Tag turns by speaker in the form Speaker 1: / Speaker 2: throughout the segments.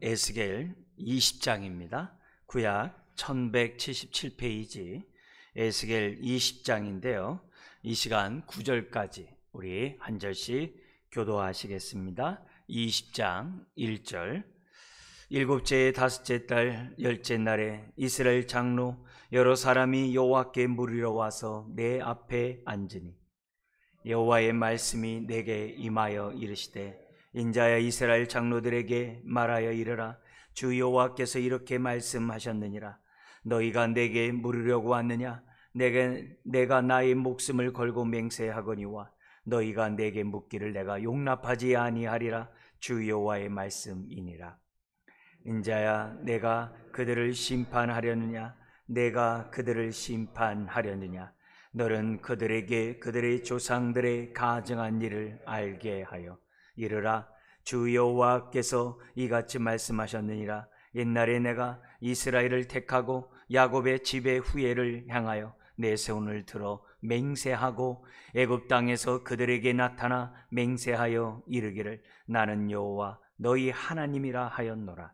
Speaker 1: 에스겔 20장입니다. 구약 1177페이지 에스겔 20장인데요. 이 시간 9절까지 우리 한 절씩 교도하시겠습니다. 20장 1절. 일곱째 다섯째 달 열째 날에 이스라엘 장로 여러 사람이 여호와께 물으러 와서 내 앞에 앉으니 여호와의 말씀이 내게 임하여 이르시되 인자야 이스라엘 장로들에게 말하여 이르라. 주 여호와께서 이렇게 말씀하셨느니라. 너희가 내게 물으려고 왔느냐? 내가 나의 목숨을 걸고 맹세하거니와 너희가 내게 묻기를 내가 용납하지 아니하리라. 주 여호와의 말씀이니라. 인자야 내가 그들을 심판하려느냐? 내가 그들을 심판하려느냐? 너는 그들에게 그들의 조상들의 가증한 일을 알게 하여 이르라. 주 여호와께서 이같이 말씀하셨느니라. 옛날에 내가 이스라엘을 택하고 야곱의 집의 후예를 향하여 내 손을 들어 맹세하고 애굽 땅에서 그들에게 나타나 맹세하여 이르기를 나는 여호와 너희 하나님이라 하였노라.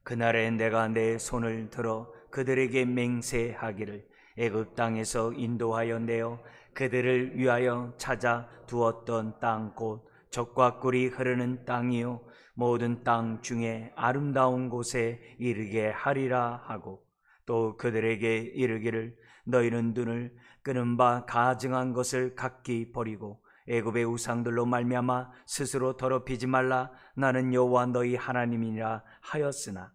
Speaker 1: 그날에 내가 내 손을 들어 그들에게 맹세하기를 애굽 땅에서 인도하여 내어 그들을 위하여 찾아 두었던 땅 곧 젖과 꿀이 흐르는 땅이요 모든 땅 중에 아름다운 곳에 이르게 하리라 하고 또 그들에게 이르기를 너희는 눈을 끄는 바 가증한 것을 각기 버리고 애굽의 우상들로 말미암아 스스로 더럽히지 말라. 나는 여호와 너희 하나님이라 하였으나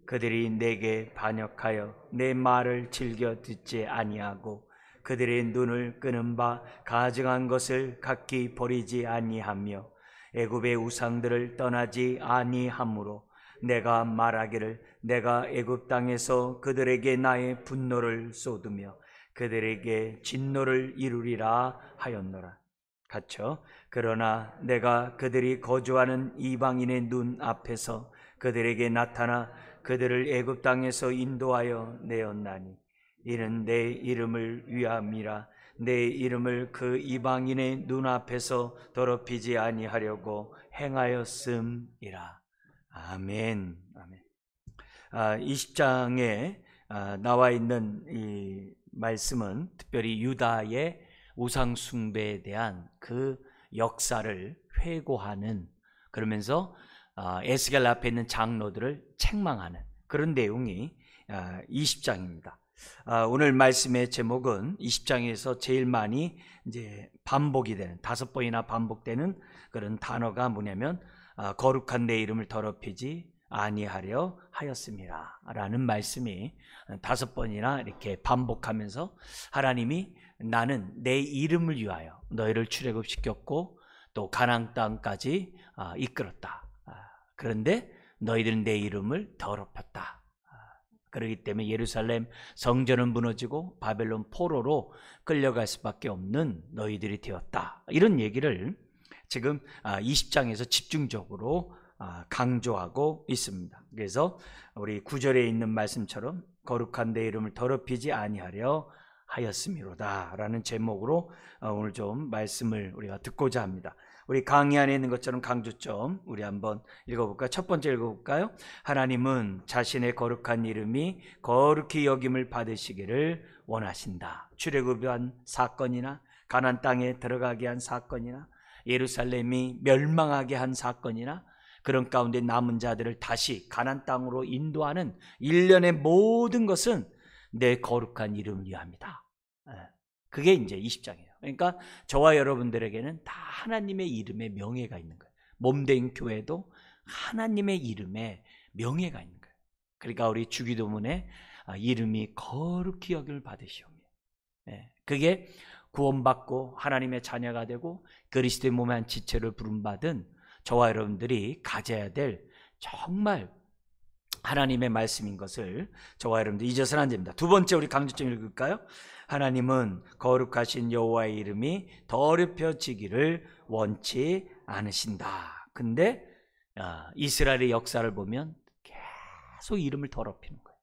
Speaker 1: 그들이 내게 반역하여 내 말을 즐겨 듣지 아니하고 그들의 눈을 끄는 바 가증한 것을 각기 버리지 아니하며 애굽의 우상들을 떠나지 아니하므로 내가 말하기를 내가 애굽 땅에서 그들에게 나의 분노를 쏟으며 그들에게 진노를 이루리라 하였노라. 같죠? 그러나 내가 그들이 거주하는 이방인의 눈 앞에서 그들에게 나타나 그들을 애굽 땅에서 인도하여 내었나니 이는 내 이름을 위함이라. 내 이름을 그 이방인의 눈앞에서 더럽히지 아니하려고 행하였음이라. 아멘. 아멘. 20장에 나와 있는 이 말씀은 특별히 유다의 우상 숭배에 대한 그 역사를 회고하는, 그러면서 에스겔 앞에 있는 장로들을 책망하는 그런 내용이 20장입니다. 오늘 말씀의 제목은 20장에서 제일 많이 이제 반복이 되는 5번이나 반복되는 그런 단어가 뭐냐면 거룩한 내 이름을 더럽히지 아니하려 하였습니다 라는 말씀이 5번이나 이렇게 반복하면서 하나님이 나는 내 이름을 위하여 너희를 출애굽시켰고 또 가나안 땅까지 이끌었다. 그런데 너희들은 내 이름을 더럽혔다. 그렇기 때문에 예루살렘 성전은 무너지고 바벨론 포로로 끌려갈 수밖에 없는 너희들이 되었다. 이런 얘기를 지금 20장에서 집중적으로 강조하고 있습니다. 그래서 우리 9절에 있는 말씀처럼 거룩한 내 이름을 더럽히지 아니하려 하였음이로다 라는 제목으로 오늘 좀 말씀을 우리가 듣고자 합니다. 우리 강의 안에 있는 것처럼 강조점 우리 한번 읽어볼까요? 첫 번째 읽어볼까요? 하나님은 자신의 거룩한 이름이 거룩히 여김을 받으시기를 원하신다. 출애굽한 사건이나 가나안 땅에 들어가게 한 사건이나 예루살렘이 멸망하게 한 사건이나 그런 가운데 남은 자들을 다시 가나안 땅으로 인도하는 일련의 모든 것은 내 거룩한 이름을 위함이다. 그게 이제 20장이에요. 그러니까 저와 여러분들에게는 다 하나님의 이름에 명예가 있는 거예요. 몸된 교회도 하나님의 이름에 명예가 있는 거예요. 그러니까 우리 주기도문에 이름이 거룩히 여김을 받으시오며, 그게 구원받고 하나님의 자녀가 되고 그리스도의 몸의 한 지체를 부름받은 저와 여러분들이 가져야 될 정말 하나님의 말씀인 것을 저와 여러분들 잊어서는 안 됩니다. 두 번째 우리 강조점 읽을까요? 하나님은 거룩하신 여호와의 이름이 더럽혀지기를 원치 않으신다. 근데 이스라엘의 역사를 보면 계속 이름을 더럽히는 거예요.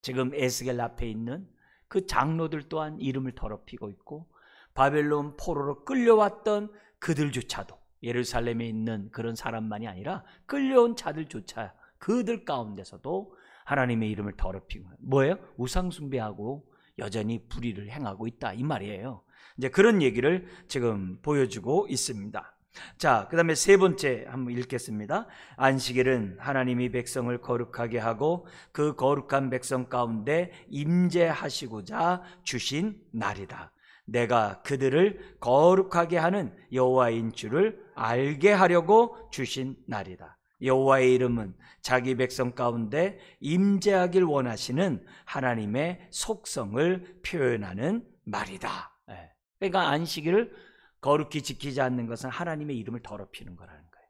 Speaker 1: 지금 에스겔 앞에 있는 그 장로들 또한 이름을 더럽히고 있고 바벨론 포로로 끌려왔던 그들조차도 예루살렘에 있는 그런 사람만이 아니라 끌려온 자들조차 그들 가운데서도 하나님의 이름을 더럽힌 거예요. 뭐예요? 우상 숭배하고 여전히 불의를 행하고 있다 이 말이에요. 이제 그런 얘기를 지금 보여주고 있습니다. 자, 그 다음에 세 번째 한번 읽겠습니다. 안식일은 하나님이 백성을 거룩하게 하고 그 거룩한 백성 가운데 임재하시고자 주신 날이다. 내가 그들을 거룩하게 하는 여호와인 줄을 알게 하려고 주신 날이다. 여호와의 이름은 자기 백성 가운데 임재하길 원하시는 하나님의 속성을 표현하는 말이다. 그러니까 안식일을 거룩히 지키지 않는 것은 하나님의 이름을 더럽히는 거라는 거예요.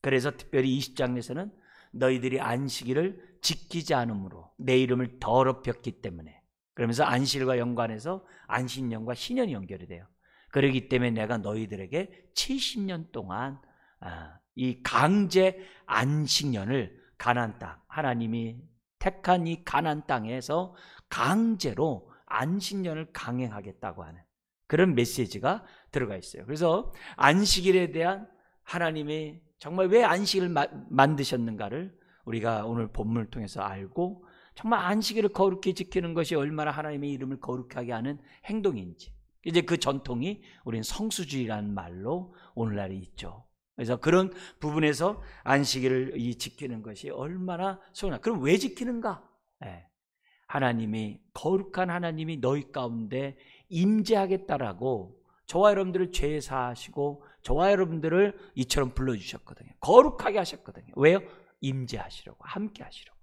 Speaker 1: 그래서 특별히 20장에서는 너희들이 안식일을 지키지 않음으로 내 이름을 더럽혔기 때문에, 그러면서 안식일과 연관해서 안식년과 신년이 연결이 돼요. 그렇기 때문에 내가 너희들에게 70년 동안 이 강제 안식년을 가나안 땅, 하나님이 택한 이 가나안 땅에서 강제로 안식년을 강행하겠다고 하는 그런 메시지가 들어가 있어요. 그래서 안식일에 대한 하나님이 정말 왜 안식일을 만드셨는가를 우리가 오늘 본문을 통해서 알고, 정말 안식일을 거룩히 지키는 것이 얼마나 하나님의 이름을 거룩하게 하는 행동인지, 이제 그 전통이 우리는 성수주의라는 말로 오늘날에 있죠. 그래서 그런 부분에서 안식일을 지키는 것이 얼마나 소중한가. 그럼 왜 지키는가? 하나님이, 거룩한 하나님이 너희 가운데 임재하겠다라고 저와 여러분들을 죄 사하시고 저와 여러분들을 이처럼 불러주셨거든요. 거룩하게 하셨거든요. 왜요? 임재하시려고, 함께 하시려고.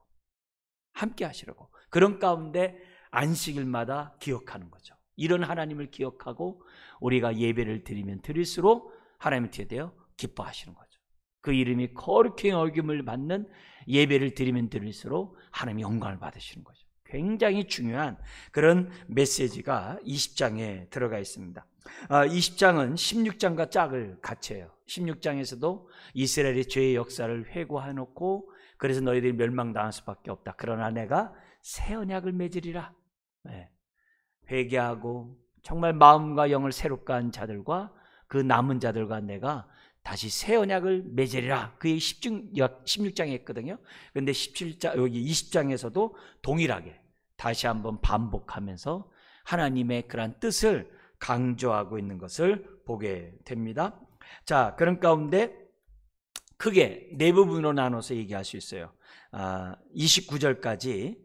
Speaker 1: 그런 가운데 안식일마다 기억하는 거죠. 이런 하나님을 기억하고 우리가 예배를 드리면 드릴수록 하나님은 어떻게 돼요? 기뻐하시는 거죠. 그 이름이 거룩히 여김을 받는 예배를 드리면 드릴수록 하나님이 영광을 받으시는 거죠. 굉장히 중요한 그런 메시지가 20장에 들어가 있습니다. 20장은 16장과 짝을 같이 해요. 16장에서도 이스라엘의 죄의 역사를 회고해놓고, 그래서 너희들이 멸망당할 수밖에 없다. 그러나 내가 새 언약을 맺으리라. 회개하고 정말 마음과 영을 새롭게 한 자들과 그 남은 자들과 내가 다시 새 언약을 맺으리라. 그게 16장에 했거든요. 그런데 17장, 여기 20장에서도 동일하게 다시 한번 반복하면서 하나님의 그런 뜻을 강조하고 있는 것을 보게 됩니다. 자, 그런 가운데 크게 네 부분으로 나눠서 얘기할 수 있어요. 29절까지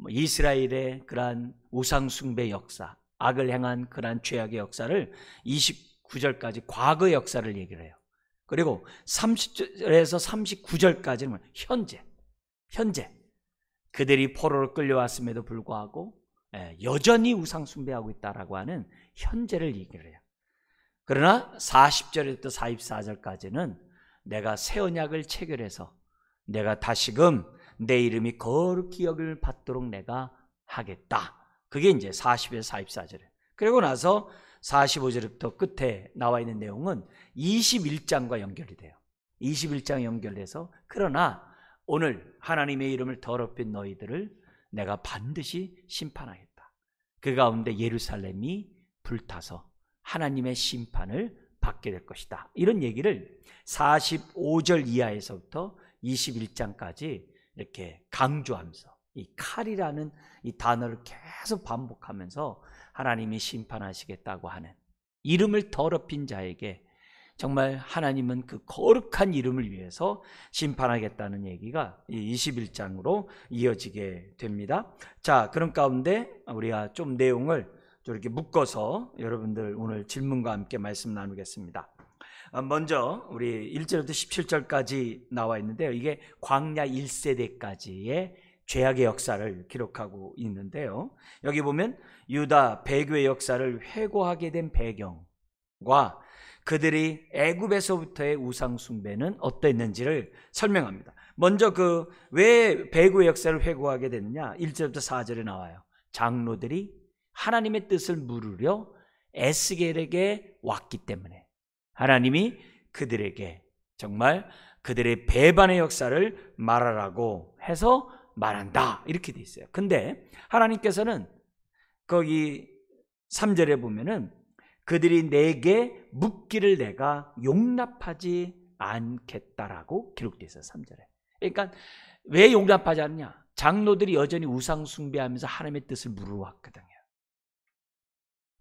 Speaker 1: 이스라엘의 그러한 우상 숭배 역사, 악을 행한 그러한 죄악의 역사를 29절까지 과거의 역사를 얘기를 해요. 그리고 30절에서 39절까지는 현재 그들이 포로로 끌려왔음에도 불구하고 여전히 우상 숭배하고 있다라고 하는 현재를 얘기를 해요. 그러나 40절에서 44절까지는 내가 새 언약을 체결해서 내가 다시금 내 이름이 거룩히 여김을 받도록 내가 하겠다. 그게 이제 40에서 44절이에요. 그리고 나서 45절부터 끝에 나와 있는 내용은 21장과 연결이 돼요. 21장 연결돼서 그러나 오늘 하나님의 이름을 더럽힌 너희들을 내가 반드시 심판하겠다. 그 가운데 예루살렘이 불타서 하나님의 심판을 받게 될 것이다. 이런 얘기를 45절 이하에서부터 21장까지 이렇게 강조하면서 이 칼이라는 이 단어를 계속 반복하면서 하나님이 심판하시겠다고 하는, 이름을 더럽힌 자에게 정말 하나님은 그 거룩한 이름을 위해서 심판하겠다는 얘기가 21장으로 이어지게 됩니다. 자, 그런 가운데 우리가 좀 내용을 좀 이렇게 묶어서 여러분들 오늘 질문과 함께 말씀 나누겠습니다. 먼저 우리 1절부터 17절까지 나와 있는데요. 이게 광야 1세대까지의 죄악의 역사를 기록하고 있는데요. 여기 보면 유다 배교의 역사를 회고하게 된 배경과 그들이 애굽에서부터의 우상 숭배는 어땠는지를 설명합니다. 먼저 그 왜 배교의 역사를 회고하게 됐느냐? 1절부터 4절에 나와요. 장로들이 하나님의 뜻을 물으려 에스겔에게 왔기 때문에 하나님이 그들에게 정말 그들의 배반의 역사를 말하라고 해서 말한다, 이렇게 돼 있어요. 근데 하나님께서는 거기 3절에 보면은 그들이 내게 묻기를 내가 용납하지 않겠다라고 기록되어 있어요. 3절에. 그러니까 왜 용납하지 않느냐? 장로들이 여전히 우상 숭배하면서 하나님의 뜻을 물으러 왔거든요.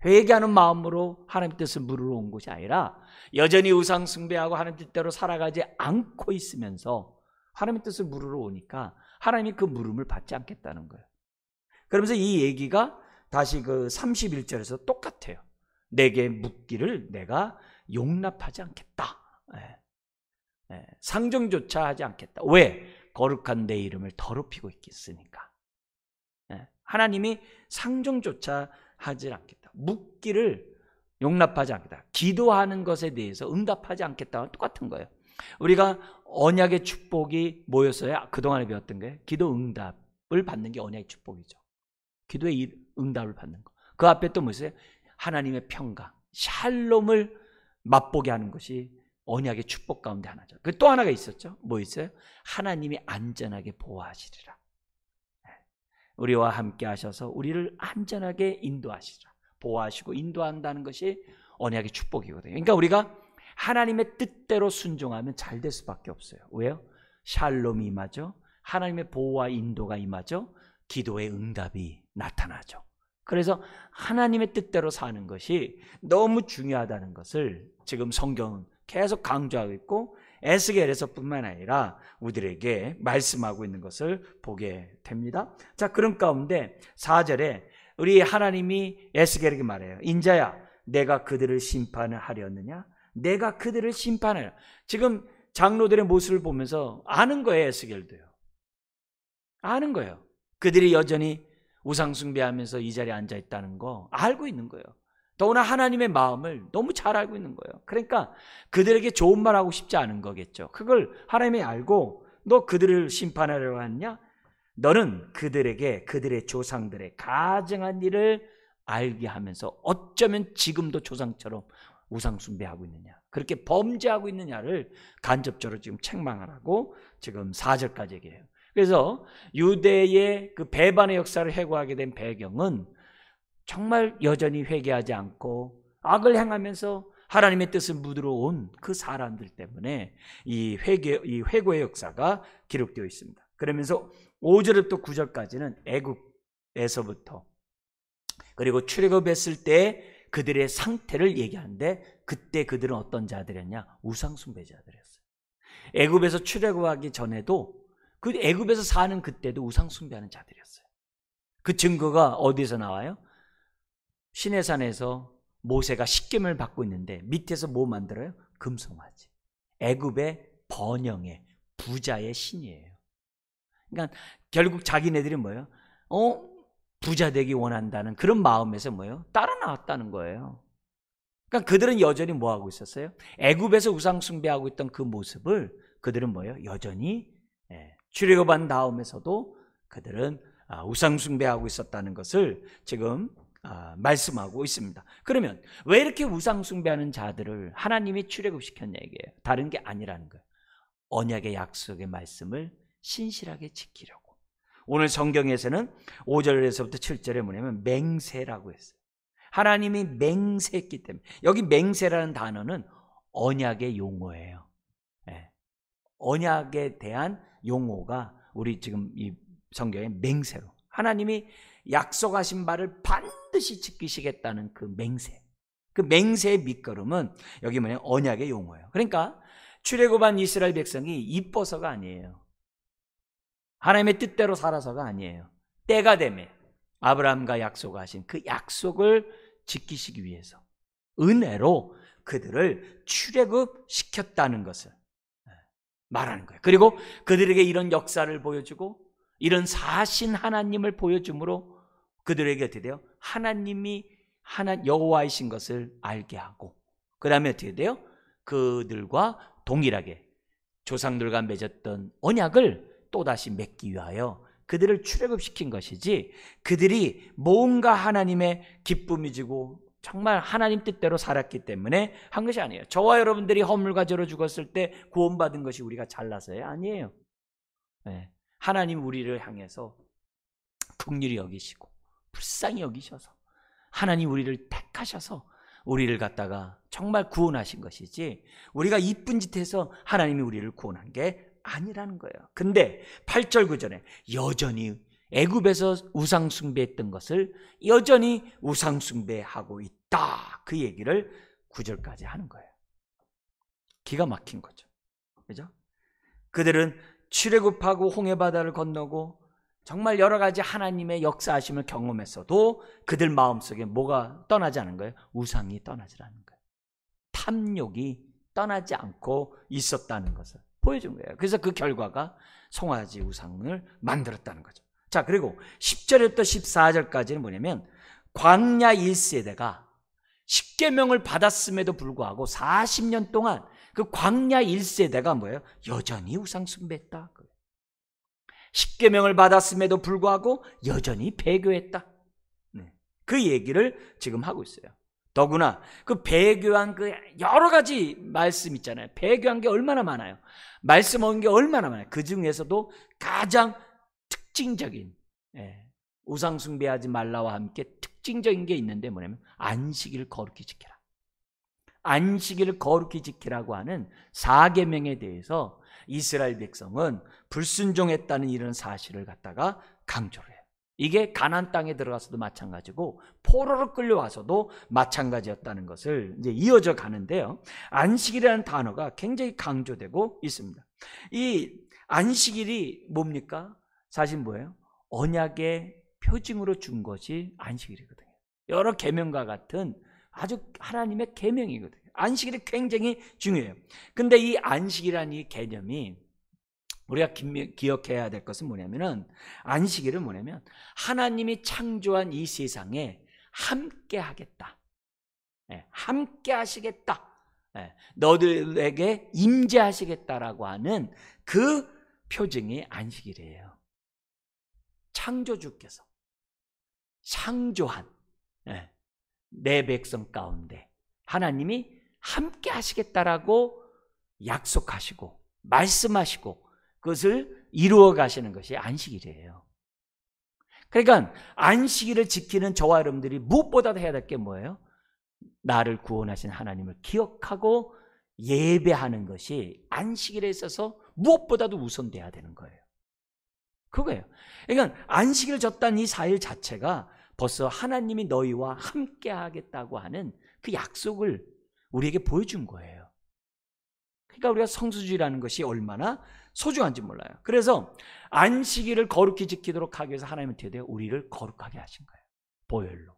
Speaker 1: 회개하는 마음으로 하나님의 뜻을 물으러 온 것이 아니라 여전히 우상 숭배하고 하나님 뜻대로 살아가지 않고 있으면서 하나님의 뜻을 물으러 오니까 하나님이 그 물음을 받지 않겠다는 거예요. 그러면서 이 얘기가 다시 그 31절에서 똑같아요. 내게 묻기를 내가 용납하지 않겠다. 상정조차 하지 않겠다. 왜? 거룩한 내 이름을 더럽히고 있겠으니까. 하나님이 상정조차 하지 않겠다. 묻기를 용납하지 않겠다. 기도하는 것에 대해서 응답하지 않겠다와 똑같은 거예요. 우리가 언약의 축복이 뭐였어요? 그동안에 배웠던 거예요. 기도 응답을 받는 게 언약의 축복이죠. 기도의 응답을 받는 거. 그 앞에 또 뭐였어요? 하나님의 평강, 샬롬을 맛보게 하는 것이 언약의 축복 가운데 하나죠. 그 또 하나가 있었죠. 뭐 있어요? 하나님이 안전하게 보호하시리라. 우리와 함께 하셔서 우리를 안전하게 인도하시리라. 보호하시고 인도한다는 것이 언약의 축복이거든요. 그러니까 우리가 하나님의 뜻대로 순종하면 잘 될 수밖에 없어요. 왜요? 샬롬이 임하죠. 하나님의 보호와 인도가 임하죠. 기도의 응답이 나타나죠. 그래서 하나님의 뜻대로 사는 것이 너무 중요하다는 것을 지금 성경은 계속 강조하고 있고 에스겔에서뿐만 아니라 우리들에게 말씀하고 있는 것을 보게 됩니다. 자, 그런 가운데 4절에 우리 하나님이 에스겔에게 말해요. 인자야, 내가 그들을 심판을 하려느냐? 내가 그들을 심판하려. 지금 장로들의 모습을 보면서 아는 거예요. 에스겔도요. 아는 거예요. 그들이 여전히 우상 숭배하면서 이 자리에 앉아 있다는 거 알고 있는 거예요. 더구나 하나님의 마음을 너무 잘 알고 있는 거예요. 그러니까 그들에게 좋은 말 하고 싶지 않은 거겠죠. 그걸 하나님이 알고 너 그들을 심판하려고 하느냐? 너는 그들에게 그들의 조상들의 가증한 일을 알게 하면서 어쩌면 지금도 조상처럼 우상 숭배하고 있느냐, 그렇게 범죄하고 있느냐를 간접적으로 지금 책망하라고 지금 4절까지 얘기해요. 그래서 유대의 그 배반의 역사를 해고하게 된 배경은 정말 여전히 회개하지 않고 악을 행하면서 하나님의 뜻을 묻으러 온 그 사람들 때문에 이 회고의 역사가 기록되어 있습니다. 그러면서 5절부터 9절까지는 애굽에서부터 그리고 출애굽했을 때 그들의 상태를 얘기하는데 그때 그들은 어떤 자들이었냐? 우상 숭배자들이었어요. 애굽에서 출애굽하기 전에도 그 애굽에서 사는 그때도 우상 숭배하는 자들이었어요. 그 증거가 어디서 나와요? 시내산에서 모세가 십계명을 받고 있는데 밑에서 뭐 만들어요? 금송아지. 애굽의 번영의 부자의 신이에요. 그러니까 결국 자기네들이 뭐예요? 부자 되기 원한다는 그런 마음에서 뭐예요? 따라 나왔다는 거예요. 그러니까 그들은 여전히 뭐 하고 있었어요? 애굽에서 우상 숭배하고 있던 그 모습을 그들은 뭐예요? 여전히 출애굽한 다음에서도 그들은 우상 숭배하고 있었다는 것을 지금 말씀하고 있습니다. 그러면 왜 이렇게 우상 숭배하는 자들을 하나님이 출애굽시켰냐 이게요. 다른 게 아니라는 거예요. 언약의 약속의 말씀을 신실하게 지키려고. 오늘 성경에서는 5절에서부터 7절에 뭐냐면 맹세라고 했어요. 하나님이 맹세했기 때문에, 여기 맹세라는 단어는 언약의 용어예요. 언약에 대한 용어가 우리 지금 이 성경의 맹세로, 하나님이 약속하신 바를 반드시 지키시겠다는 그 맹세, 그 맹세의 밑거름은 여기 뭐냐, 언약의 용어예요. 그러니까 출애굽한 이스라엘 백성이 이뻐서가 아니에요. 하나님의 뜻대로 살아서가 아니에요. 때가 되면 아브라함과 약속하신 그 약속을 지키시기 위해서 은혜로 그들을 출애굽시켰다는 것을 말하는 거예요. 그리고 그들에게 이런 역사를 보여주고 이런 사신 하나님을 보여줌으로 그들에게 어떻게 돼요? 하나님이 여호와이신 것을 알게 하고, 그 다음에 어떻게 돼요? 그들과 동일하게 조상들과 맺었던 언약을 또다시 맺기 위하여 그들을 출애굽시킨 것이지, 그들이 뭔가 하나님의 기쁨이 지고 정말 하나님 뜻대로 살았기 때문에 한 것이 아니에요. 저와 여러분들이 허물과 죄로 죽었을 때 구원받은 것이 우리가 잘나서요? 아니에요. 하나님 우리를 향해서 긍휼히 여기시고 불쌍히 여기셔서 하나님 우리를 택하셔서 우리를 갖다가 정말 구원하신 것이지 우리가 이쁜 짓 해서 하나님이 우리를 구원한 게 아니라는 거예요. 근데 8절 9절에 여전히 애굽에서 우상 숭배했던 것을 여전히 우상 숭배하고 있다, 그 얘기를 9절까지 하는 거예요. 기가 막힌 거죠. 그죠? 그들은 출애굽하고 홍해바다를 건너고 정말 여러 가지 하나님의 역사하심을 경험했어도 그들 마음속에 뭐가 떠나지 않은 거예요? 우상이 떠나지 않은 거예요. 탐욕이 떠나지 않고 있었다는 것을 보여준 거예요. 그래서 그 결과가 송아지 우상을 만들었다는 거죠. 자, 그리고 10절부터 14절까지는 뭐냐면 광야 1세대가 십계명을 받았음에도 불구하고 40년 동안 그 광야 1세대가 뭐예요? 여전히 우상 숭배했다. 십계명을 받았음에도 불구하고 여전히 배교했다. 그 얘기를 지금 하고 있어요. 더구나 그 배교한 그 여러 가지 말씀 있잖아요. 배교한 게 얼마나 많아요. 말씀 온 게 얼마나 많아요. 그 중에서도 가장 특징적인, 우상 숭배하지 말라와 함께 특징적인 게 있는데 뭐냐면 안식일을 거룩히 지키라. 안식일을 거룩히 지키라고 하는 4계명에 대해서 이스라엘 백성은 불순종했다는 이런 사실을 갖다가 강조를 해요. 이게 가나안 땅에 들어가서도 마찬가지고 포로로 끌려와서도 마찬가지였다는 것을 이제 이어져 가는데요. 안식일이라는 단어가 굉장히 강조되고 있습니다. 이 안식일이 뭡니까? 사실 뭐예요? 언약의 표징으로 준 것이 안식일이거든요. 여러 계명과 같은 아주 하나님의 계명이거든요. 안식일이 굉장히 중요해요. 근데 이 안식이라는 이 개념이 우리가 기억해야 될 것은 뭐냐면은, 안식일은 뭐냐면 하나님이 창조한 이 세상에 함께 하겠다, 함께 하시겠다, 너들에게 임재하시겠다라고 하는 그 표징이 안식일이에요. 창조주께서 창조한 내 백성 가운데 하나님이 함께 하시겠다라고 약속하시고 말씀하시고 그것을 이루어 가시는 것이 안식일이에요. 그러니까 안식일을 지키는 저와 여러분들이 무엇보다도 해야 될 게 뭐예요? 나를 구원하신 하나님을 기억하고 예배하는 것이 안식일에 있어서 무엇보다도 우선돼야 되는 거예요. 그거예요. 그러니까 안식일 졌다는 이 4일 자체가 벌써 하나님이 너희와 함께 하겠다고 하는 그 약속을 우리에게 보여준 거예요. 그러니까 우리가 성수주의라는 것이 얼마나 소중한지 몰라요. 그래서 안식일을 거룩히 지키도록 하기 위해서 하나님은 어떻게 돼요? 우리를 거룩하게 하신 거예요. 보혈로.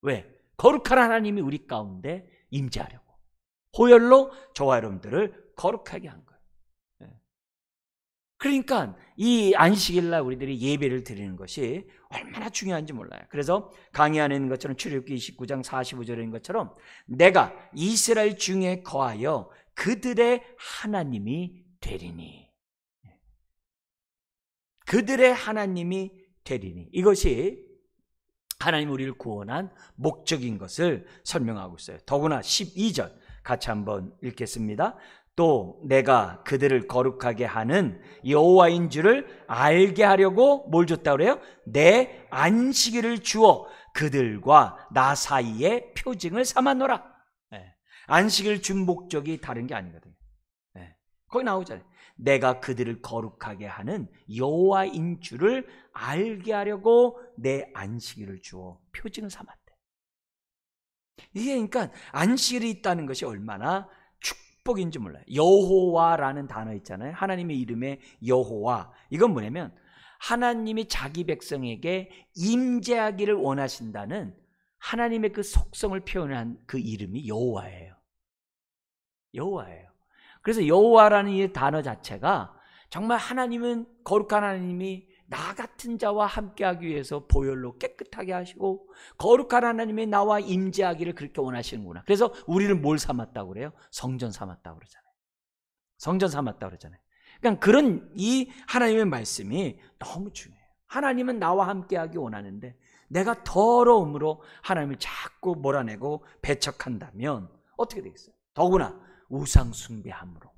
Speaker 1: 왜? 거룩한 하나님이 우리 가운데 임재하려고. 보혈로 저와 여러분들을 거룩하게 한 거예요. 그러니까 이 안식일날 우리들이 예배를 드리는 것이 얼마나 중요한지 몰라요. 그래서 강의 안에 있는 것처럼 출애굽기 29장 45절에 있는 것처럼 내가 이스라엘 중에 거하여 그들의 하나님이 되리니, 그들의 하나님이 되리니, 이것이 하나님 우리를 구원한 목적인 것을 설명하고 있어요. 더구나 12절 같이 한번 읽겠습니다. 또 내가 그들을 거룩하게 하는 여호와인 줄을 알게 하려고 뭘 줬다 그래요? 내 안식일을 주어 그들과 나 사이에 표징을 삼아노라. 안식일 준 목적이 다른 게 아니거든요. 거기 나오잖아요. 내가 그들을 거룩하게 하는 여호와인 줄을 알게 하려고 내 안식일을 주어 표징을 삼았대. 이게 그러니까 안식일이 있다는 것이 얼마나 축복인지 몰라요. 여호와라는 단어 있잖아요. 하나님의 이름에 여호와. 이건 뭐냐면 하나님이 자기 백성에게 임재하기를 원하신다는 하나님의 그 속성을 표현한 그 이름이 여호와예요. 여호와예요. 그래서 여호와라는 이 단어 자체가 정말 하나님은, 거룩한 하나님이 나 같은 자와 함께하기 위해서 보혈로 깨끗하게 하시고 거룩한 하나님이 나와 임재하기를 그렇게 원하시는구나. 그래서 우리를 뭘 삼았다고 그래요? 성전 삼았다고 그러잖아요. 성전 삼았다고 그러잖아요. 그러니까 그런 이 하나님의 말씀이 너무 중요해요. 하나님은 나와 함께하기 원하는데 내가 더러움으로 하나님을 자꾸 몰아내고 배척한다면 어떻게 되겠어요? 더구나 우상 숭배함으로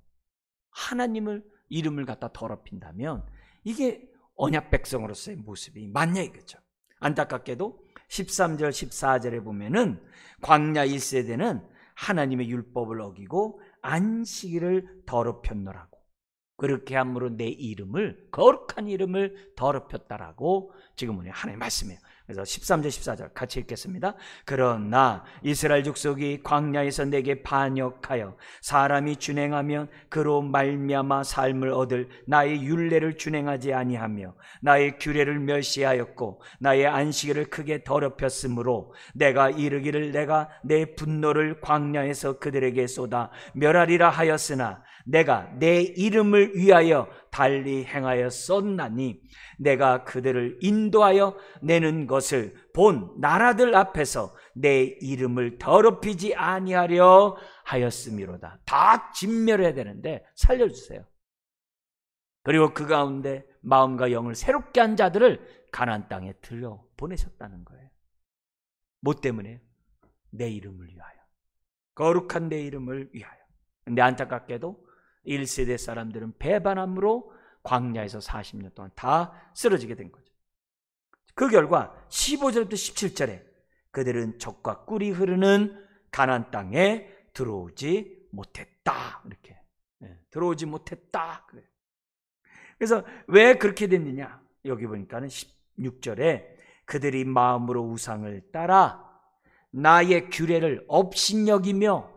Speaker 1: 하나님을 이름을 갖다 더럽힌다면 이게 언약 백성으로서의 모습이 맞냐 이거죠. 안타깝게도 13절 14절에 보면은 광야 1세대는 하나님의 율법을 어기고 안식일을 더럽혔노라고, 그렇게 함으로 내 이름을, 거룩한 이름을 더럽혔다라고 지금 우리 하나님 말씀이에요. 그래서 13절 14절 같이 읽겠습니다. 그러나 이스라엘 족속이 광야에서 내게 반역하여 사람이 준행하면 그로 말미암아 삶을 얻을 나의 율례를 준행하지 아니하며 나의 규례를 멸시하였고 나의 안식일을 크게 더럽혔으므로 내가 이르기를 내가 내 분노를 광야에서 그들에게 쏟아 멸하리라 하였으나 내가 내 이름을 위하여 달리 행하였었나니 내가 그들을 인도하여 내는 것을 본 나라들 앞에서 내 이름을 더럽히지 아니하려 하였음이로다. 다 진멸해야 되는데 살려주세요. 그리고 그 가운데 마음과 영을 새롭게 한 자들을 가나안 땅에 들여 보내셨다는 거예요. 뭐 때문에? 내 이름을 위하여, 거룩한 내 이름을 위하여. 근데 안타깝게도 1세대 사람들은 배반함으로 광야에서 40년 동안 다 쓰러지게 된 거죠. 그 결과 15절부터 17절에 그들은 적과 꿀이 흐르는 가나안 땅에 들어오지 못했다. 이렇게 들어오지 못했다. 그래서 왜 그렇게 됐느냐? 여기 보니까는 16절에 그들이 마음으로 우상을 따라 나의 규례를 업신여기며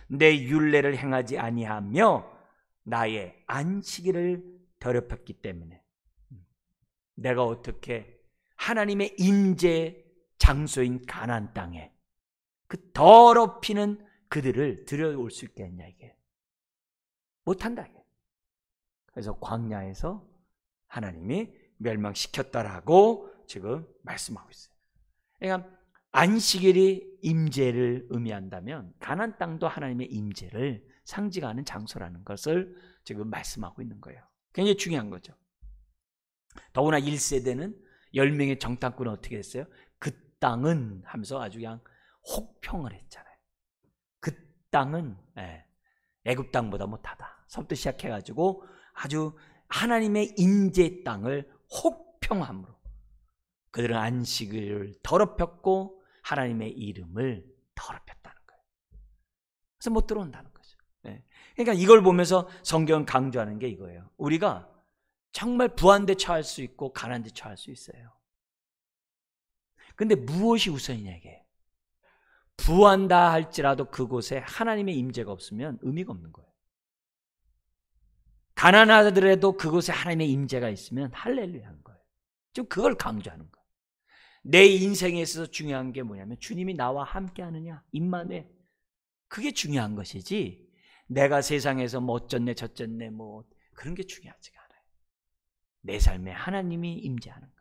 Speaker 1: 내 율례를 행하지 아니하며 나의 안식일을 더럽혔기 때문에 내가 어떻게 하나님의 임재 장소인 가나안 땅에 그 더럽히는 그들을 들여올 수 있겠냐, 이게 못한다. 그래서 광야에서 하나님이 멸망시켰다라고 지금 말씀하고 있어요. 그러니까 안식일이 임재를 의미한다면 가나안 땅도 하나님의 임재를 상징하는 장소라는 것을 지금 말씀하고 있는 거예요. 굉장히 중요한 거죠. 더구나 1세대는 10명의 정탐꾼은 어떻게 했어요? 그 땅은 하면서 아주 그냥 혹평을 했잖아요. 그 땅은 애굽 땅보다 못하다. 서부터 시작해가지고 아주 하나님의 임재 땅을 혹평함으로 그들은 안식을 더럽혔고 하나님의 이름을 더럽혔다는 거예요. 그래서 못 들어온다는 거죠. 그러니까 이걸 보면서 성경은 강조하는 게 이거예요. 우리가 정말 부한데 처할 수 있고 가난데 처할 수 있어요. 근데 무엇이 우선이냐, 이게. 부한다 할지라도 그곳에 하나님의 임재가 없으면 의미가 없는 거예요. 가난하더라도 그곳에 하나님의 임재가 있으면 할렐루야 하는 거예요. 지금 그걸 강조하는 거예요. 내 인생에 있어서 중요한 게 뭐냐면 주님이 나와 함께 하느냐, 임마누엘. 그게 중요한 것이지 내가 세상에서 뭐 어쩌네 저쩌네 뭐 그런 게 중요하지가 않아요. 내 삶에 하나님이 임재하는가.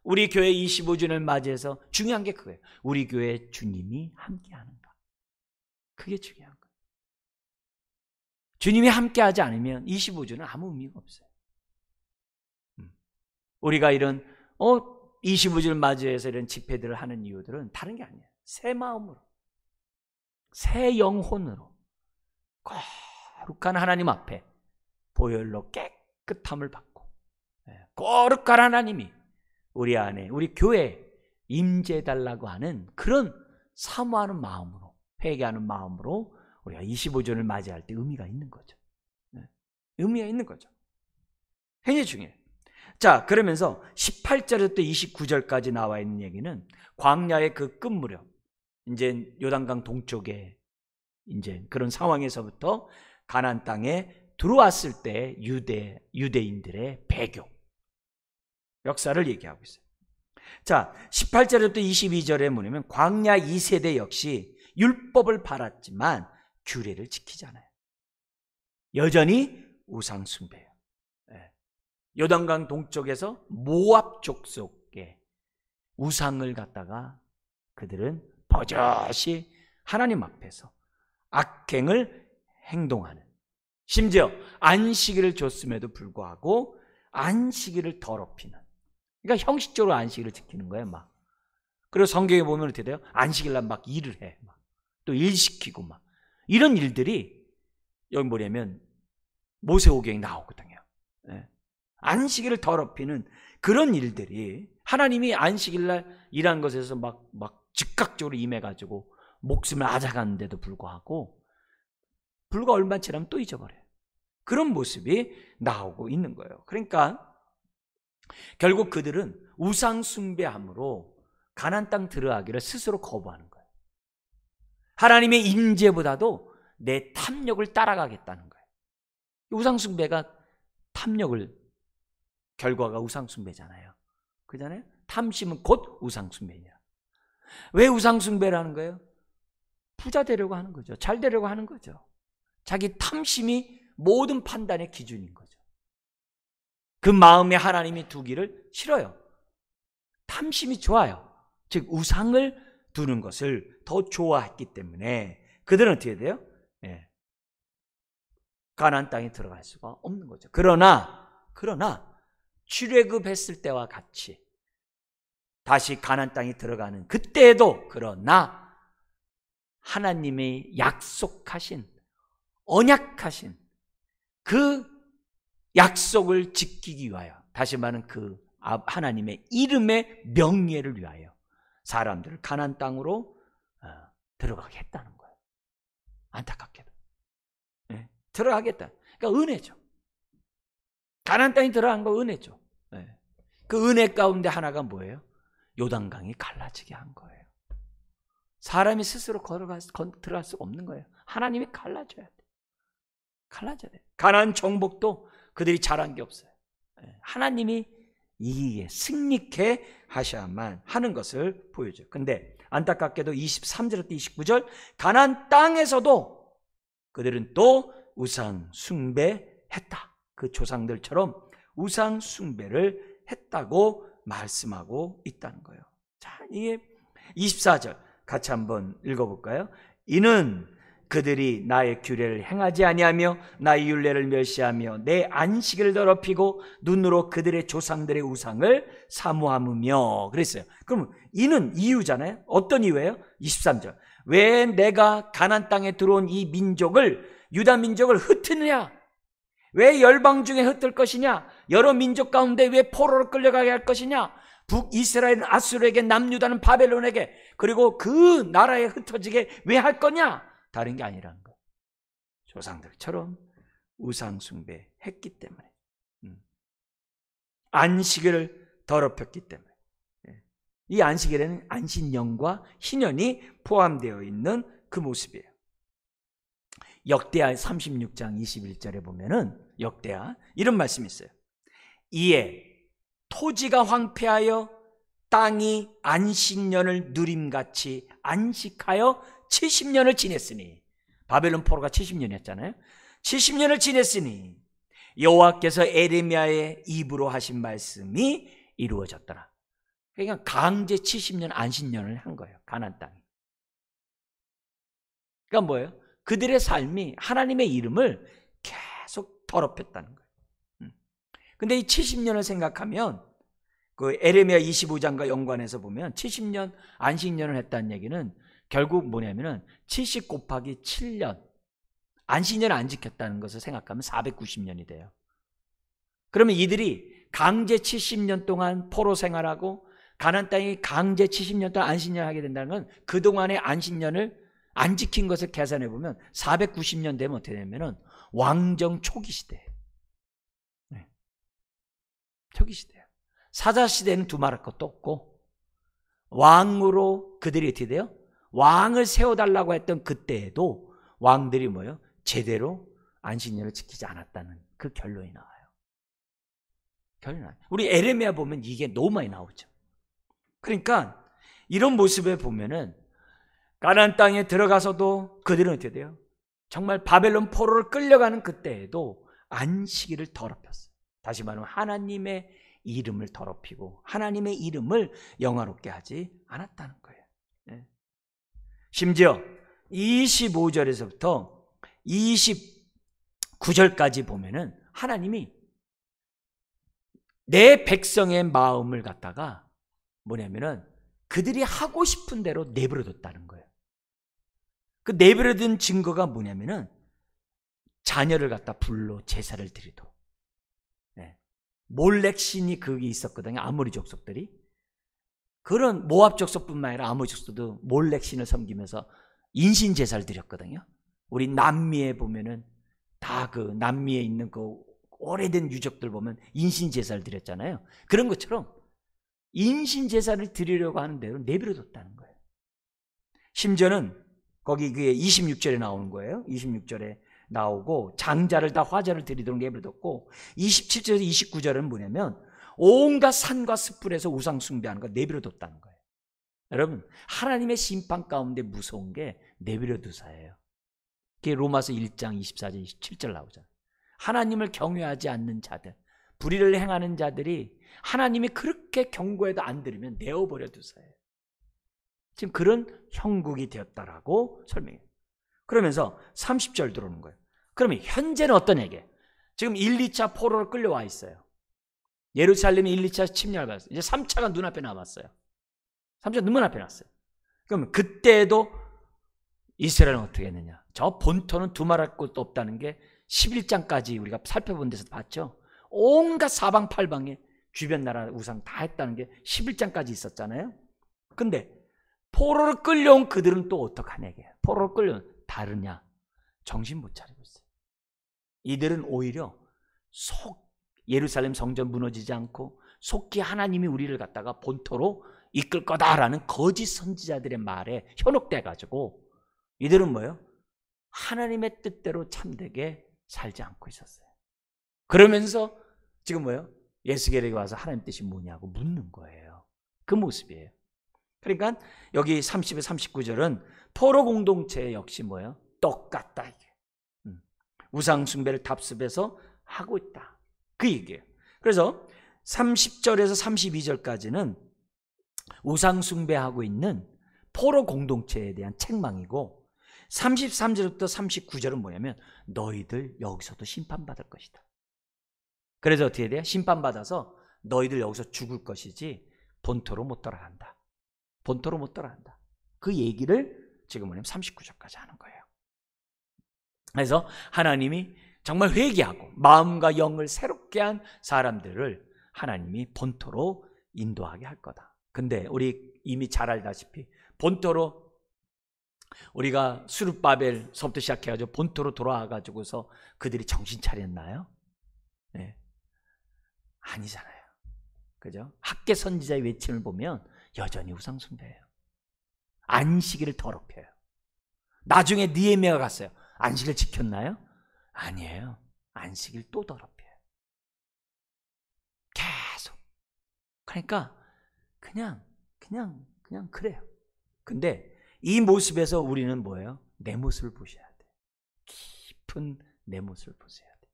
Speaker 1: 우리 교회 25주년을 맞이해서 중요한 게 그거예요. 우리 교회에 주님이 함께 하는가. 그게 중요한 거예요. 주님이 함께 하지 않으면 25주는 아무 의미가 없어요. 우리가 이런 25주를 맞이해서 이런 집회들을 하는 이유들은 다른 게 아니에요. 새 마음으로, 새 영혼으로 거룩한 하나님 앞에 보혈로 깨끗함을 받고 거룩한 하나님이 우리 안에, 우리 교회에 임재해달라고 하는 그런 사모하는 마음으로, 회개하는 마음으로 우리가 25주년을 맞이할 때 의미가 있는 거죠. 의미가 있는 거죠. 굉장히 중요해요. 자, 그러면서 18절부터 29절까지 나와 있는 얘기는 광야의 그 끝 무렵, 이제 요단강 동쪽에 이제 그런 상황에서부터 가나안 땅에 들어왔을 때 유대인들의 배교, 역사를 얘기하고 있어요. 자, 18절부터 22절에 뭐냐면 광야 2세대 역시 율법을 바랐지만 규례를 지키지 않아요. 여전히 우상 숭배예요. 요단강 동쪽에서 모압 족속의 우상을 갖다가 그들은 버젓이 하나님 앞에서 악행을 행동하는, 심지어 안식일을 줬음에도 불구하고 안식일을 더럽히는, 그러니까 형식적으로 안식일을 지키는 거예요. 막. 그리고 성경에 보면 어떻게 돼요? 안식일날 막 일을 해, 또 일 시키고 막 이런 일들이 여기 뭐냐면 모세오경에 나오거든요. 안식일을 더럽히는 그런 일들이 하나님이 안식일날 일한 것에서 막 즉각적으로 임해가지고 목숨을 앗아가는데도 불구하고 불과 얼마 지나면 또 잊어버려요. 그런 모습이 나오고 있는 거예요. 그러니까 결국 그들은 우상 숭배함으로 가나안 땅 들어가기를 스스로 거부하는 거예요. 하나님의 임재보다도 내 탐욕을 따라가겠다는 거예요. 우상 숭배가 탐욕을, 결과가 우상 숭배잖아요. 그잖아요. 탐심은 곧 우상 숭배냐. 왜 우상 숭배를 하는 거예요? 부자 되려고 하는 거죠. 잘 되려고 하는 거죠. 자기 탐심이 모든 판단의 기준인 거죠. 그 마음에 하나님이 두기를 싫어요. 탐심이 좋아요. 즉 우상을 두는 것을 더 좋아했기 때문에 그들은 어떻게 돼요? 가나안 땅에 들어갈 수가 없는 거죠. 그러나 출애굽했을 때와 같이 다시 가나안 땅에 들어가는 그때에도 그러나 하나님의 약속하신, 언약하신 그 약속을 지키기 위하여, 다시 말하면 그 하나님의 이름의 명예를 위하여 사람들을 가나안 땅으로 들어가게 했다는 거예요. 안타깝게도 들어가겠다. 그러니까 은혜죠. 가나안 땅에 들어간 거 은혜죠. 그 은혜 가운데 하나가 뭐예요? 요단강이 갈라지게 한 거예요. 사람이 스스로 들어갈 수가 없는 거예요. 하나님이 갈라줘야 돼. 갈라져야 돼. 가나안 정복도 그들이 잘한 게 없어요. 하나님이 이기게, 승리케 하셔야만 하는 것을 보여줘요. 근데 안타깝게도 23절부터 29절 가나안 땅에서도 그들은 또 우상 숭배했다. 그 조상들처럼 우상 숭배를 했다고 말씀하고 있다는 거예요. 자, 이게 24절 같이 한번 읽어볼까요? 이는 그들이 나의 규례를 행하지 아니하며 나의 율례를 멸시하며 내 안식일을 더럽히고 눈으로 그들의 조상들의 우상을 사모하며 그랬어요. 그럼 이는 이유잖아요. 어떤 이유예요? 23절 왜 내가 가나안 땅에 들어온 이 민족을, 유다 민족을 흩으느냐? 왜 열방 중에 흩을 것이냐? 여러 민족 가운데 왜 포로로 끌려가게 할 것이냐? 북이스라엘은 아수르에게, 남유다는 바벨론에게, 그리고 그 나라에 흩어지게 왜 할 거냐? 다른 게 아니라는 거예요. 조상들처럼 우상 숭배했기 때문에, 안식일을 더럽혔기 때문에. 이 안식일에는 안신년과 희년이 포함되어 있는 그 모습이에요. 역대하 36장 21절에 보면은 역대하 이런 말씀이 있어요. 이에 토지가 황폐하여 땅이 안식년을 누림같이 안식하여 70년을 지냈으니, 바벨론 포로가 70년이었잖아요. 70년을 지냈으니 여호와께서 에레미야의 입으로 하신 말씀이 이루어졌더라. 그러니까 강제 70년 안식년을 한 거예요. 가나안 땅에. 그러니까 뭐예요? 그들의 삶이 하나님의 이름을 계속 더럽혔다는 거예요. 근데 이 70년을 생각하면 그 에레미야 25장과 연관해서 보면 70년 안식년을 했다는 얘기는 결국 뭐냐면은 70 곱하기 7년, 안식년을 안 지켰다는 것을 생각하면 490년이 돼요. 그러면 이들이 강제 70년 동안 포로 생활하고 가나안 땅이 강제 70년 동안 안식년을 하게 된다는 건 그동안의 안식년을 안 지킨 것을 계산해 보면 490년 되면 어떻게 되냐면은 왕정 초기 시대예요. 초기 시대예요. 사자 시대는 두말할 것도 없고 왕으로 그들이 어떻게 돼요? 왕을 세워달라고 했던 그때에도 왕들이 뭐예요? 제대로 안식년을 지키지 않았다는 그 결론이 나와요. 결론이 나와요. 우리 에레미야 보면 이게 너무 많이 나오죠. 그러니까 이런 모습에 보면은 가나안 땅에 들어가서도 그들은 어떻게 돼요? 정말 바벨론 포로를 끌려가는 그때에도 안식일을 더럽혔어요. 다시 말하면 하나님의 이름을 더럽히고 하나님의 이름을 영화롭게 하지 않았다는 거예요. 심지어 25절에서부터 29절까지 보면은 하나님이 내 백성의 마음을 갖다가 뭐냐면은 그들이 하고 싶은 대로 내버려뒀다는 거예요. 그 내버려둔 증거가 뭐냐면은 자녀를 갖다 불러 제사를 드리도록. 몰렉 신이 거기 있었거든요. 아모리 족속들이. 그런 모압 족속뿐만 아니라 아모리 족속도 몰렉 신을 섬기면서 인신 제사를 드렸거든요. 우리 남미에 보면은 다 그 남미에 있는 그 오래된 유적들 보면 인신 제사를 드렸잖아요. 그런 것처럼 인신 제사를 드리려고 하는 대로 내버려뒀다는 거예요. 심지어는 거기 그게 26절에 나오는 거예요. 26절에 나오고 장자를 다 화제를 드리도록 내버려뒀고, 27절에서 29절은 뭐냐면 온갖 산과 습불에서 우상 숭배하는 거 내버려뒀다는 거예요. 여러분, 하나님의 심판 가운데 무서운 게 내버려두사예요. 그게 로마서 1장 24절 27절 나오잖아요. 하나님을 경외하지 않는 자들, 불의를 행하는 자들이 하나님이 그렇게 경고해도 안 들으면 내어버려 두사예요. 지금 그런 형국이 되었다라고 설명해요. 그러면서 30절 들어오는 거예요. 그러면 현재는 어떤 얘기예요? 지금 1, 2차 포로로 끌려와 있어요. 예루살렘이 1, 2차 침략을 받았어요. 이제 3차가 눈앞에 남았어요. 3차 눈앞에 났어요. 그러면 그때도 이스라엘은 어떻게 했느냐? 저 본토는 두말할 것도 없다는 게 11장까지 우리가 살펴본 데서 봤죠. 온갖 사방팔방에 주변 나라 우상 다 했다는 게 11장까지 있었잖아요. 근데 포로로 끌려온 그들은 또 어떡하냐 이게. 포로로 끌려온 다르냐? 정신 못 차리고 있어요. 이들은 오히려 예루살렘 성전 무너지지 않고 속히 하나님이 우리를 갖다가 본토로 이끌 거다라는 거짓 선지자들의 말에 현혹돼가지고 이들은 뭐예요? 하나님의 뜻대로 참되게 살지 않고 있었어요. 그러면서 지금 뭐예요? 예수께로 와서 하나님 뜻이 뭐냐고 묻는 거예요. 그 모습이에요. 그러니까 여기 30에 39절은 포로 공동체 역시 뭐예요? 똑같다 이게. 우상 숭배를 답습해서 하고 있다. 그 얘기예요. 그래서 30절에서 32절까지는 우상 숭배하고 있는 포로 공동체에 대한 책망이고, 33절부터 39절은 뭐냐면 너희들 여기서도 심판받을 것이다. 그래서 어떻게 돼요? 심판받아서 너희들 여기서 죽을 것이지 본토로 못 돌아간다. 본토로 못 돌아간다. 그 얘기를 지금 뭐냐면 39절까지 하는 거예요. 그래서 하나님이 정말 회개하고 마음과 영을 새롭게 한 사람들을 하나님이 본토로 인도하게 할 거다. 근데 우리 이미 잘 알다시피 본토로 우리가 수룹바벨서부터 시작해가지고 본토로 돌아와가지고서 그들이 정신 차렸나요? 네. 아니잖아요. 그죠? 학계 선지자의 외침을 보면 여전히 우상숭배예요. 안식일을 더럽혀요. 나중에 느헤미야가 갔어요. 안식일 지켰나요? 아니에요. 안식일 또 더럽혀요. 계속. 그러니까 그냥 그래요. 근데 이 모습에서 우리는 뭐예요? 내 모습을 보셔야 돼. 깊은 내 모습을 보셔야 돼.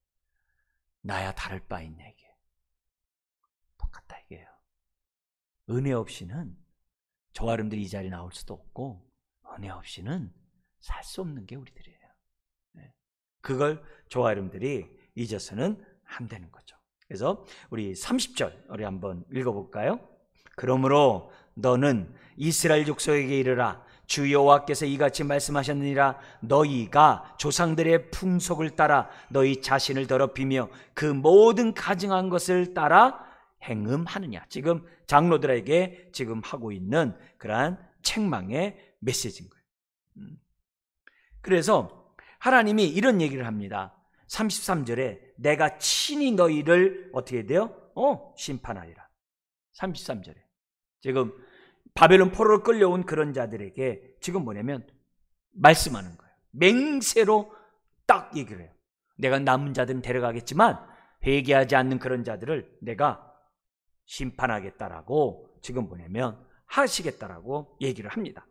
Speaker 1: 나야 다를 바 있냐 이게. 똑같다 이게요. 은혜 없이는 저와 여러분들이 이 자리에 나올 수도 없고, 은혜 없이는 살 수 없는 게 우리들이에요. 그걸 저와 여러분들이 잊어서는 안 되는 거죠. 그래서 우리 30절 우리 한번 읽어볼까요? 그러므로 너는 이스라엘 족속에게 이르라. 주 여호와께서 이같이 말씀하셨느니라. 너희가 조상들의 풍속을 따라 너희 자신을 더럽히며 그 모든 가증한 것을 따라 행음하느냐. 지금 장로들에게 지금 하고 있는 그러한 책망의 메시지인 거예요. 그래서 하나님이 이런 얘기를 합니다. 33절에 내가 친히 너희를 어떻게 돼요? 심판하리라. 33절에 지금 바벨론 포로로 끌려온 그런 자들에게 지금 뭐냐면 말씀하는 거예요. 맹세로 딱 얘기를 해요. 내가 남은 자들은 데려가겠지만 회개하지 않는 그런 자들을 내가 심판하겠다라고 지금 뭐냐면 하시겠다라고 얘기를 합니다.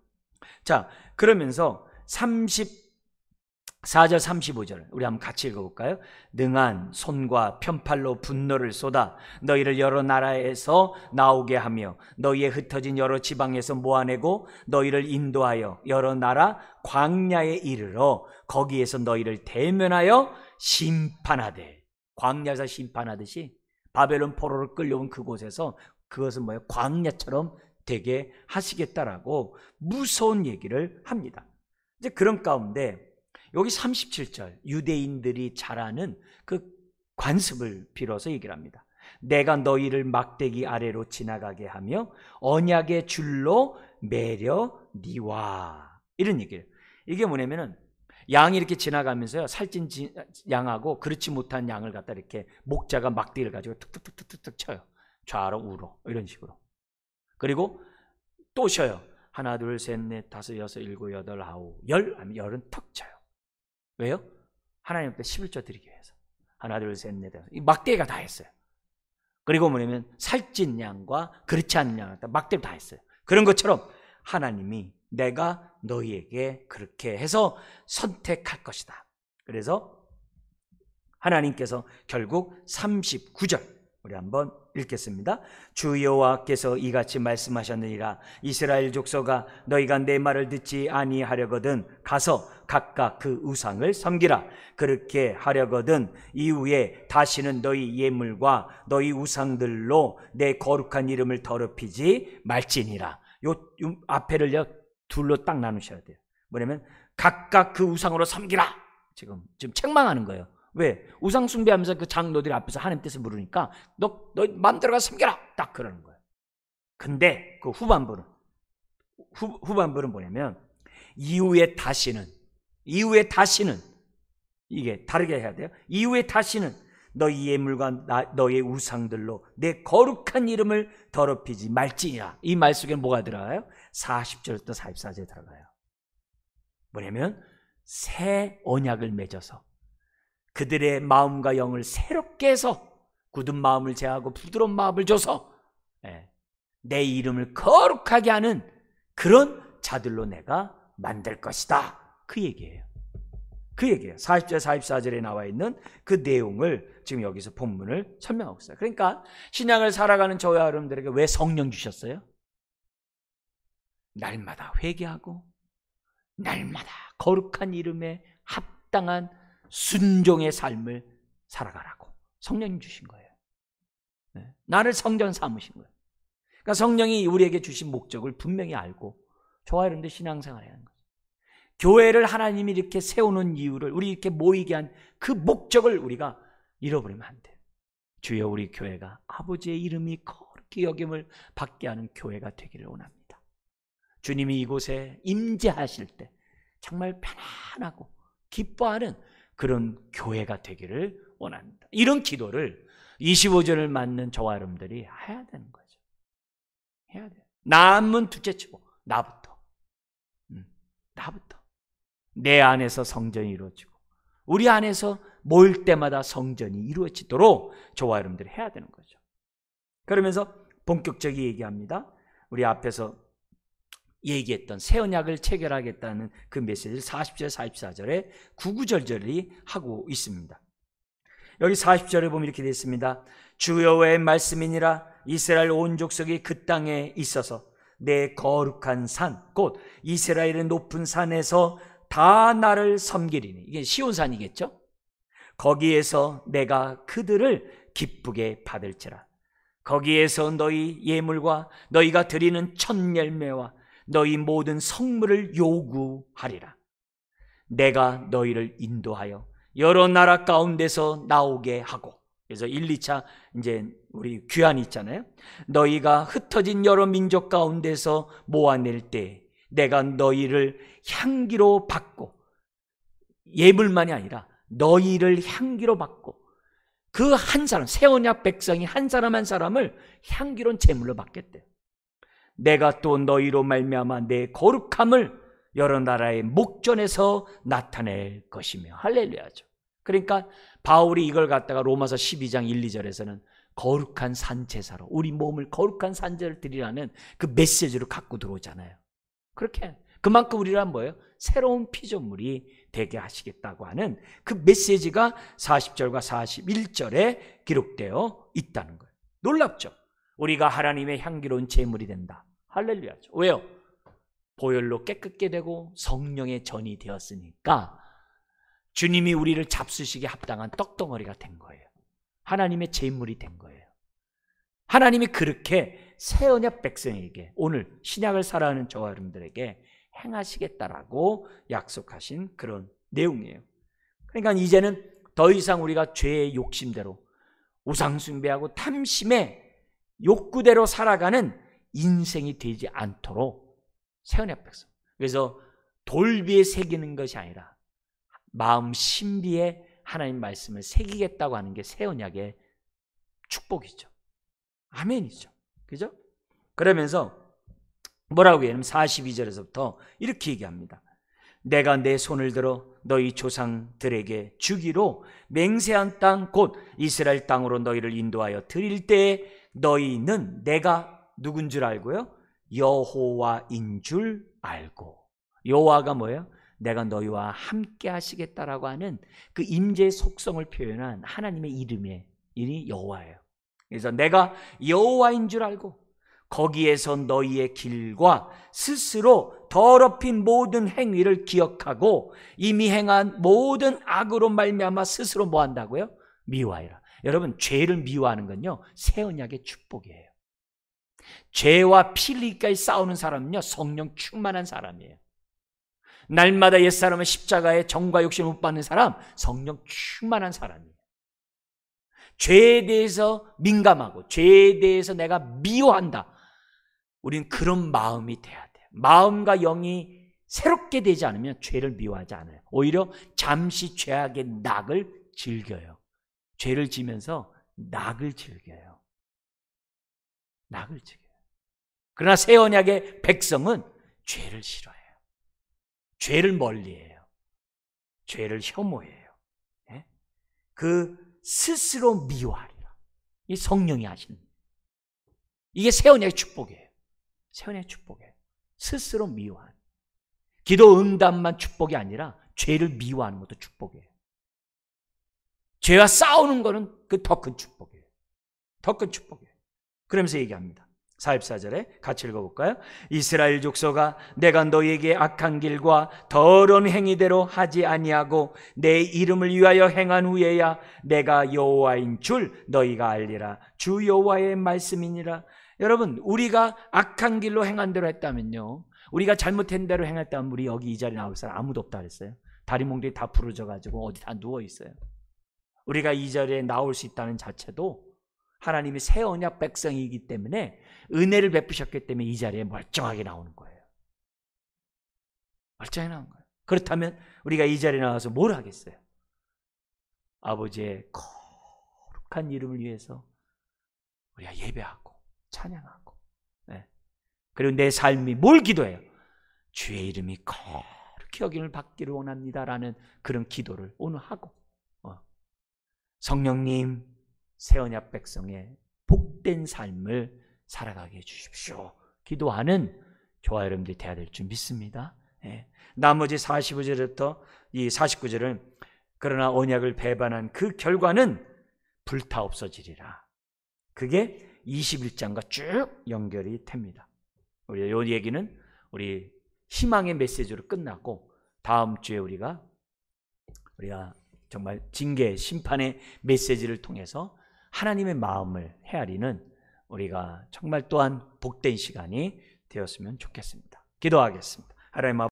Speaker 1: 자, 그러면서 34절 35절 우리 한번 같이 읽어볼까요? 능한 손과 편팔로 분노를 쏟아 너희를 여러 나라에서 나오게 하며 너희의 흩어진 여러 지방에서 모아내고 너희를 인도하여 여러 나라 광야에 이르러 거기에서 너희를 대면하여 심판하되. 광야에서 심판하듯이 바벨론 포로를 끌려온 그곳에서 그것은 뭐예요? 광야처럼 되게 하시겠다라고 무서운 얘기를 합니다. 이제 그런 가운데 여기 37절 유대인들이 잘 아는 그 관습을 빌어서 얘기를 합니다. 내가 너희를 막대기 아래로 지나가게 하며 언약의 줄로 매려 니와. 이런 얘기예요. 이게 뭐냐면은 양이 이렇게 지나가면서요, 살찐 양하고 그렇지 못한 양을 갖다 이렇게 목자가 막대기를 가지고 툭툭툭툭툭 쳐요. 좌로 우로 이런 식으로. 그리고 또 쳐요. 하나 둘 셋 넷 다섯 여섯 일곱 여덟 아홉 열 하면 열은 턱 쳐요. 왜요? 하나님 앞에 11조 드리기 위해서. 하나 둘 셋 넷 다섯. 이 막대기가 다 했어요. 그리고 뭐냐면 살찐 양과 그렇지 않은 양을 막대기 다 했어요. 그런 것처럼 하나님이 내가 너희에게 그렇게 해서 선택할 것이다. 그래서 하나님께서 결국 39절 우리 한번 읽겠습니다. 주 여호와께서 이같이 말씀하셨느니라. 이스라엘 족속아, 너희가 내 말을 듣지 아니하려거든 가서 각각 그 우상을 섬기라. 그렇게 하려거든 이후에 다시는 너희 예물과 너희 우상들로 내 거룩한 이름을 더럽히지 말지니라. 요 앞에를요 둘로 딱 나누셔야 돼요. 뭐냐면 각각 그 우상으로 섬기라. 지금 책망하는 거예요. 왜? 우상 숭배하면서 그 장로들이 앞에서 하나님 뜻을 물으니까 너 마음대로 가서 섬겨라. 딱 그러는 거예요. 근데 그 후반부는 뭐냐면 이후에 다시는 이게 다르게 해야 돼요. 이후에 다시는 너희 예물과 너의 우상들로 내 거룩한 이름을 더럽히지 말지니라. 이 말 속에 뭐가 들어가요? 40절부터 44절에 들어가요. 뭐냐면 새 언약을 맺어서 그들의 마음과 영을 새롭게 해서 굳은 마음을 제하고 부드러운 마음을 줘서 내 이름을 거룩하게 하는 그런 자들로 내가 만들 것이다. 그 얘기예요. 40절 44절에 나와 있는 그 내용을 지금 여기서 본문을 설명하고 있어요. 그러니까 신앙을 살아가는 저와 여러분들에게 왜 성령 주셨어요? 날마다 회개하고 날마다 거룩한 이름에 합당한 순종의 삶을 살아가라고 성령님 주신 거예요. 나를 성전 삼으신 거예요. 그러니까 성령이 우리에게 주신 목적을 분명히 알고 저와 여러분들 신앙생활을 하는 거예요. 교회를 하나님이 이렇게 세우는 이유를, 우리 이렇게 모이게 한 그 목적을 우리가 잃어버리면 안 돼요. 주여, 우리 교회가 아버지의 이름이 거룩히 여김을 받게 하는 교회가 되기를 원합니다. 주님이 이곳에 임재하실 때 정말 편안하고 기뻐하는 그런 교회가 되기를 원합니다. 이런 기도를 25절을 맞는 저와 여러분들이 해야 되는 거죠. 해야 돼요. 남은 둘째치고 나부터 내 안에서 성전이 이루어지고 우리 안에서 모일 때마다 성전이 이루어지도록 저와 여러분들이 해야 되는 거죠. 그러면서 본격적인 얘기합니다. 우리 앞에서 얘기했던 새 언약을 체결하겠다는 그 메시지를 40절 44절에 구구절절히 하고 있습니다. 여기 40절에 보면 이렇게 되어 있습니다. 주 여호와의 말씀이니라. 이스라엘 온 족속이 그 땅에 있어서 내 거룩한 산 곧 이스라엘의 높은 산에서 다 나를 섬기리니. 이게 시온산이겠죠. 거기에서 내가 그들을 기쁘게 받을지라. 거기에서 너희 예물과 너희가 드리는 첫 열매와 너희 모든 성물을 요구하리라. 내가 너희를 인도하여 여러 나라 가운데서 나오게 하고. 그래서 1, 2차 이제 우리 귀환이 있잖아요. 너희가 흩어진 여러 민족 가운데서 모아낼 때 내가 너희를 향기로 받고, 예물만이 아니라 너희를 향기로 받고 그 한 사람, 새 언약 백성이 한 사람 한 사람을 향기로운 제물로 받겠대요. 내가 또 너희로 말미암아 내 거룩함을 여러 나라의 목전에서 나타낼 것이며. 할렐루야죠. 그러니까 바울이 이걸 갖다가 로마서 12장 1, 2절에서는 거룩한 산제사로 우리 몸을 거룩한 산제를 드리라는 그 메시지로 갖고 들어오잖아요. 그렇게 그만큼 우리란 뭐예요? 새로운 피조물이 되게 하시겠다고 하는 그 메시지가 40절과 41절에 기록되어 있다는 거예요. 놀랍죠? 우리가 하나님의 향기로운 제물이 된다. 할렐루야죠. 왜요? 보혈로 깨끗게 되고 성령의 전이 되었으니까 주님이 우리를 잡수시기에 합당한 떡덩어리가 된 거예요. 하나님의 제물이 된 거예요. 하나님이 그렇게 새 언약 백성에게, 오늘 신약을 살아가는 저와 여러분들에게 행하시겠다라고 약속하신 그런 내용이에요. 그러니까 이제는 더 이상 우리가 죄의 욕심대로 우상숭배하고 탐심에 욕구대로 살아가는 인생이 되지 않도록 새 언약 백성. 그래서 돌비에 새기는 것이 아니라 마음 신비에 하나님 말씀을 새기겠다고 하는 게 새 언약의 축복이죠. 아멘이죠. 그죠? 그러면서 뭐라고 해요? 42절에서부터 이렇게 얘기합니다. 내가 내 손을 들어 너희 조상들에게 주기로 맹세한 땅 곧 이스라엘 땅으로 너희를 인도하여 드릴 때에 너희는 내가 누군 줄 알고요? 여호와인 줄 알고. 여호와가 뭐예요? 내가 너희와 함께 하시겠다라고 하는 그 임재의 속성을 표현한 하나님의 이름이 여호와예요. 그래서 내가 여호와인 줄 알고 거기에서 너희의 길과 스스로 더럽힌 모든 행위를 기억하고 이미 행한 모든 악으로 말미암아 스스로 뭐 한다고요? 미워하리라. 여러분, 죄를 미워하는 건요 새 언약의 축복이에요. 죄와 피 흘리기까지 싸우는 사람은요 성령 충만한 사람이에요. 날마다 옛사람의 십자가에 정과 욕심을 못 받는 사람, 성령 충만한 사람이에요. 죄에 대해서 민감하고 죄에 대해서 내가 미워한다. 우리는 그런 마음이 돼야 돼요. 마음과 영이 새롭게 되지 않으면 죄를 미워하지 않아요. 오히려 잠시 죄악의 낙을 즐겨요. 죄를 지면서 낙을 즐겨요. 낙을 즐겨요. 그러나 새 언약의 백성은 죄를 싫어해요. 죄를 멀리해요. 죄를 혐오해요. 그 스스로 미워하리라. 이 성령이 하시는, 이게 새 언약의 축복이에요. 새 언약의 축복이에요. 스스로 미워하는. 기도 응답만 축복이 아니라 죄를 미워하는 것도 축복이에요. 죄와 싸우는 거는 그 더 큰 축복이에요. 더 큰 축복이에요. 그러면서 얘기합니다. 44절에 같이 읽어볼까요? 이스라엘 족속아, 내가 너희에게 악한 길과 더러운 행위대로 하지 아니하고 내 이름을 위하여 행한 후에야 내가 여호와인 줄 너희가 알리라. 주 여호와의 말씀이니라. 여러분, 우리가 악한 길로 행한 대로 했다면요, 우리가 잘못한 대로 행했다면 우리 여기 이 자리에 나올 사람 아무도 없다 그랬어요. 다리 몽둥이 다 부러져가지고 어디 다 누워있어요. 우리가 이 자리에 나올 수 있다는 자체도 하나님이 새 언약 백성이기 때문에, 은혜를 베푸셨기 때문에 이 자리에 멀쩡하게 나오는 거예요. 멀쩡하게 나오는 거예요. 그렇다면 우리가 이 자리에 나와서 뭘 하겠어요? 아버지의 거룩한 이름을 위해서 우리가 예배하고 찬양하고, 그리고 내 삶이 뭘 기도해요? 주의 이름이 거룩히 여김을 받기를 원합니다라는 그런 기도를 오늘 하고, 성령님, 새 언약 백성의 복된 삶을 살아가게 해주십시오. 기도하는 저와 여러분들이 되어야 될 줄 믿습니다. 나머지 45절부터 이 49절은 그러나 언약을 배반한 그 결과는 불타 없어지리라. 그게 21장과 쭉 연결이 됩니다. 우리 이 얘기는 우리 희망의 메시지로 끝나고 다음 주에 우리가 정말 징계, 심판의 메시지를 통해서 하나님의 마음을 헤아리는 우리가 정말 또한 복된 시간이 되었으면 좋겠습니다. 기도하겠습니다. 하나님